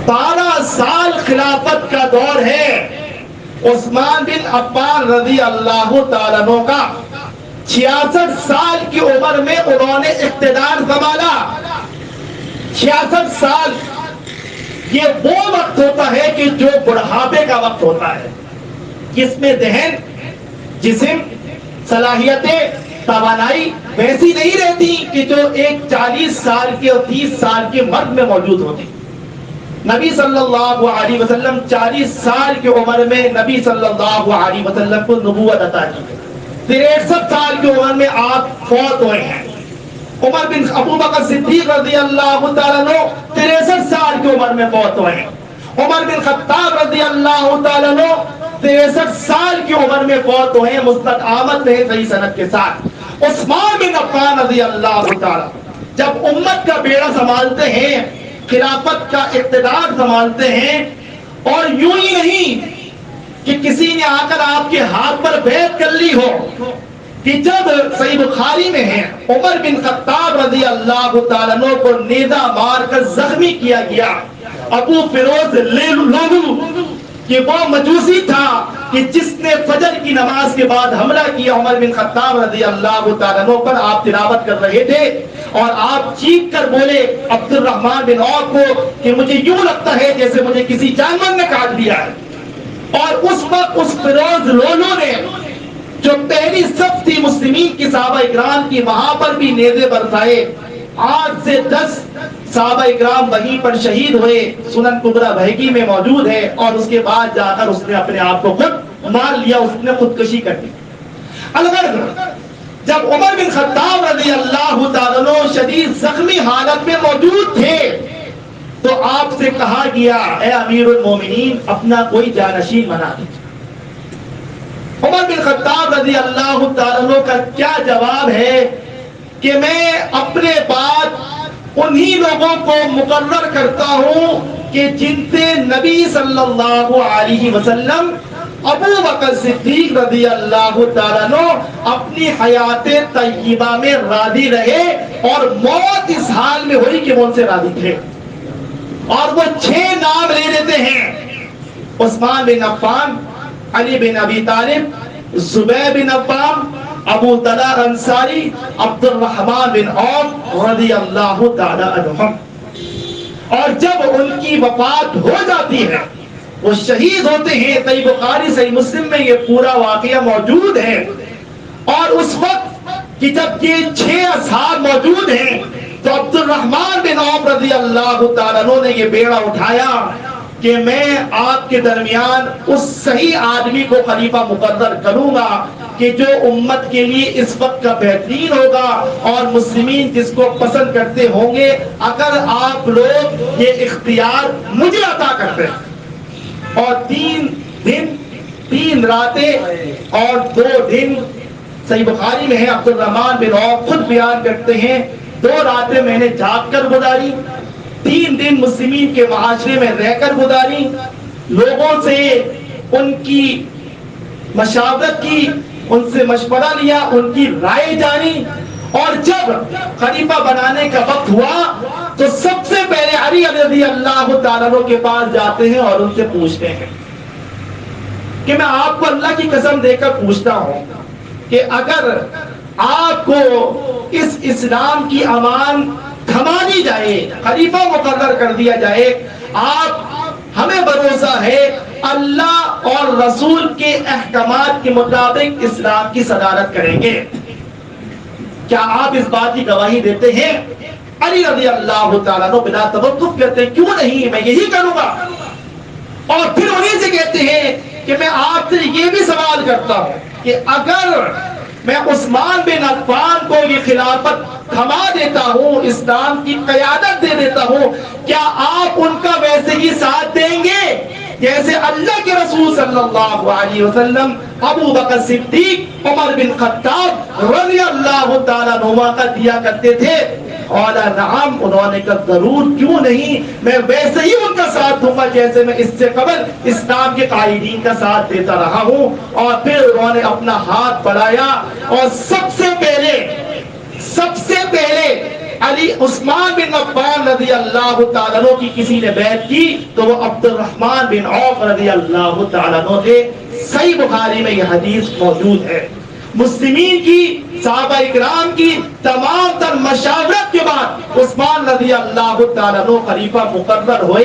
12 سال خلافت کا دور ہے عثمان بن عفان رضی اللہ تعالیٰ عنہ کا۔ 66 سال کی عمر میں انہوں نے اقتدار سنبھالا۔ 66 سال یہ وہ وقت ہوتا ہے کہ جو بڑھاپے کا وقت ہوتا ہے، جس میں ذہن، جسم، صلاحیتیں، توانائی ویسی نہیں رہتی کہ جو ایک 40 سال کے اور 30 سال کے مرد میں موجود ہوتی۔ نبی صلی اللہ علیہ وسلم 40 سال کی عمر میں نبی صلی اللہ علیہ وسلم کو نبوت عطا کی۔ 63 سال کی عمر میں آپ فوت ہوئے ہیں۔ عمر بن ابو بکر صدیق رضی اللہ تعالیٰ عنہ 63 سال کی عمر میں فوت ہوئے ہیں۔ عمر بن خطاب رضی اللہ تعالیٰ عنہ 63 سال کی عمر میں فوت ہوئے ہیں، مستد آمد میں صحیح سند کے ساتھ۔ عثمان بن عفان رضی اللہ تعالیٰ جب امت کا بیڑا سنبھالتے ہیں، خلافت کا اقتدار سنبھالتے ہیں، اور یوں ہی نہیں کہ کسی نے آ کر آپ کے ہاتھ پر بیعت کر لی ہو، کہ جب صحیح بخاری میں ہے عمر بن خطاب رضی اللہ تعالیٰ عنہ کو نیزہ مار کر زخمی کیا گیا۔ ابو فیروز لولو کہ وہ مجوسی تھا کہ جس نے فجر کی نماز کے بعد حملہ کیا عمر بن خطاب رضی اللہ تعالیٰ عنہ پر۔ آپ تلاوت کر رہے تھے اور آپ چیخ کر بولے عبد الرحمن بن عوف کو کہ مجھے یوں لگتا ہے جیسے مجھے کسی جانور نے کاٹ لیا ہے۔ اور اس وقت اس فیروز لولو نے جو پہلی صف تھی مسلمین کی صحابہ اکرام کی، وہاں پر بھی نیزے برسائے۔ 8 سے 10 صحابہ اکرام وہیں پر شہید ہوئے، سنن کبریٰ بہقی میں موجود ہے۔ اور اس کے بعد جا کر اس نے اپنے آپ کو خود مار لیا، اس نے خودکشی کر دی۔ الغرض جب عمر بن خطاب رضی اللہ تعالیٰ عنہ شدید زخمی حالت میں موجود تھے تو آپ سے کہا گیا اے امیر المومنین اپنا کوئی جانشین بنا دیجیے۔ عمر بن خطاب رضی اللہ تعالیٰ عنہ کا کیا جواب ہے کہ میں اپنے بعد انہی لوگوں کو مقرر کرتا ہوں کہ جن سے نبی صلی اللہ علیہ وسلم ابو بکر صدیق رضی اللہ تعالیٰ عنہ اپنی حیات طیبہ میں راضی رہے، اور موت اس حال میں ہوئی کہ وہ ان سے راضی تھے۔ اور وہ 6 نام لے لیتے ہیں: عثمان بن عفان، علی بن ابی طالب، زبیر بن عوام، ابو طلحہ انصاری، عبد الرحمن بن عوف رضی اللہ تعالی عنہم۔ اور جب ان کی وفات ہو جاتی ہے، وہ شہید ہوتے ہیں، صحیح بخاری صحیح مسلم میں یہ پورا واقعہ موجود ہے۔ اور اس وقت کہ جب یہ 6 اصحاب موجود ہیں تو عبد الرحمن بن عوف رضی اللہ تعالیٰ عنہ نے یہ بیڑا اٹھایا کہ میں آپ کے درمیان اس صحیح آدمی کو خلیفہ مقرر کروں گا کہ جو امت کے لیے اس وقت کا بہترین ہوگا، اور مسلمین جس کو پسند کرتے ہوں گے، اگر آپ لوگ یہ اختیار مجھے عطا کرتے ہیں۔ اور 3 دن 3 راتیں اور 2 دن صحیح بخاری میں ہے، عبد الرحمن بن عوف خود بیان کرتے ہیں 2 راتیں میں نے جاگ کر گزاری، 3 دن مسلمین کے معاشرے میں رہ کر گزاری، لوگوں سے ان کی مشاورت کی، ان سے مشورہ لیا، ان کی رائے جانی۔ اور جب خلیفہ بنانے کا وقت ہوا تو سب سے پہلے علی رضی اللہ تعالیٰ عنہ کے پاس جاتے ہیں اور ان سے پوچھتے ہیں کہ میں آپ کو اللہ کی قسم دے کر پوچھتا ہوں کہ اگر آپ کو اس اسلام کی امان تھما دی جائے، خلیفہ مقرر کر دیا جائے، آپ ہمیں بھروسہ ہے اللہ اور رسول کے احکامات کے مطابق اسلام کی صدارت کریں گے، کیا آپ اس بات کی گواہی دیتے ہیں؟ علی رضی اللہ تعالیٰ عنہ بلا توقف کہتے ہیں کیوں نہیں، میں یہی کروں گا۔ اور پھر انہیں سے کہتے ہیں کہ میں آپ سے یہ بھی سوال کرتا ہوں کہ اگر میں عثمان بن عفان کو یہ خلافت تھما دیتا ہوں، اسلام کی قیادت دے دیتا ہوں، کیا آپ ان کا ویسے ہی ساتھ دیں گے جیسے اللہ کے رسول صلی اللہ علیہ وسلم ابو بکر صدیق، عمر بن خطاب رضی اللہ تعالیٰ عنہ کا دیا کرتے تھے؟ اور نعم، انہوں نے کہا ضرور، کیوں نہیں، میں ویسے ہی ان کا ساتھ دوں گا جیسے میں اس سے قبل اسلام کے قائدین کا ساتھ دیتا رہا ہوں۔ اور پھر انہوں نے اپنا ہاتھ بڑھایا اور سب سے پہلے عثمان بن عفان رضی اللہ تعالیٰ عنہ کی کسی نے بیعت کی تو وہ عبد الرحمن بن عوف رضی اللہ تعالیٰ عنہ تھے. صحیح بخاری میں یہ حدیث موجود ہے. مسلمین کی صحابہ اکرام کی تمام تر مشاورت کے بعد عثمان رضی اللہ تعالیٰ عنہ خلیفہ مقرر ہوئے.